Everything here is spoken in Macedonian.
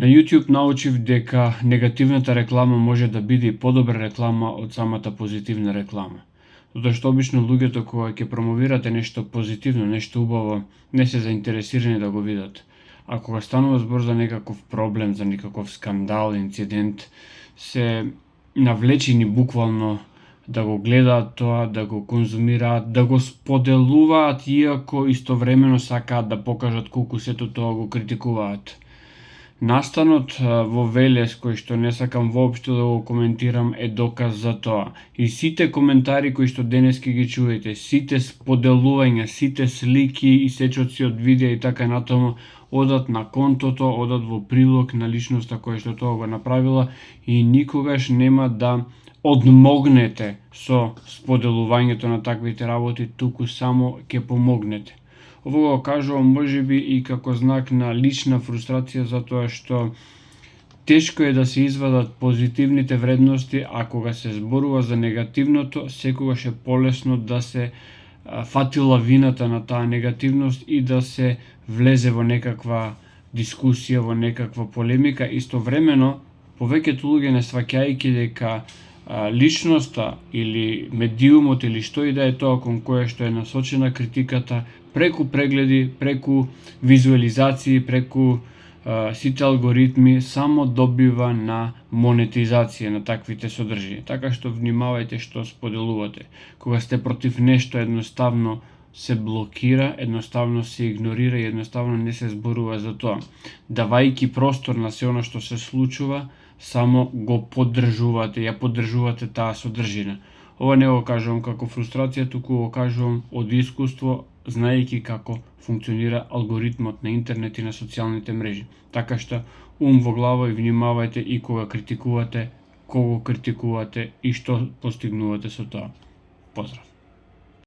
На YouTube научив дека негативната реклама може да биде и подобра реклама од самата позитивна реклама. Затоа што обично луѓето кога ќе промовирате нешто позитивно, нешто убаво, не се заинтересирани да го видат. А кога станува збор за некаков проблем, за некаков скандал, инцидент, се навлечени буквално да го гледаат тоа, да го конзумираат, да го споделуваат, иако истовремено сакаат да покажат колку сето тоа го критикуваат. Настанот во Велес, кој што не сакам воопшто да го коментирам, е доказ за тоа. И сите коментари кои што денески ги чуете, сите споделувања, сите слики и сечоци од видеа и така натаму, одат на контото, одат во прилог на личноста која што тоа го направила и никогаш нема да одмогнете со споделувањето на таквите работи, туку само ќе помогнете. Ово го кажувам можеби и како знак на лична фрустрација, затоа што тешко е да се извадат позитивните вредности, а кога се зборува за негативното, секогаш е полесно да се фати лавината на таа негативност и да се влезе во некаква дискусија, во некаква полемика. Истовремено, повеќето луѓе не сваќајќи дека личноста или медиумот или што и да е тоа кон кое што е насочена критиката, преку прегледи, преку визуализации, преку сите алгоритми, само добива на монетизација на таквите содржини. Така што внимавајте што споделувате. Кога сте против нешто, едноставно се блокира, едноставно се игнорира и едноставно не се зборува за тоа. Давајќи простор на се оно што се случува, само го поддржувате, ја поддржувате таа содржина. Ова не го кажувам како фрустрација, туку го кажувам од искуство, знаејќи како функционира алгоритмот на интернет и на социјалните мрежи. Така што ум во глава и внимавајте и кога критикувате, кого критикувате и што постигнувате со тоа. Поздрав!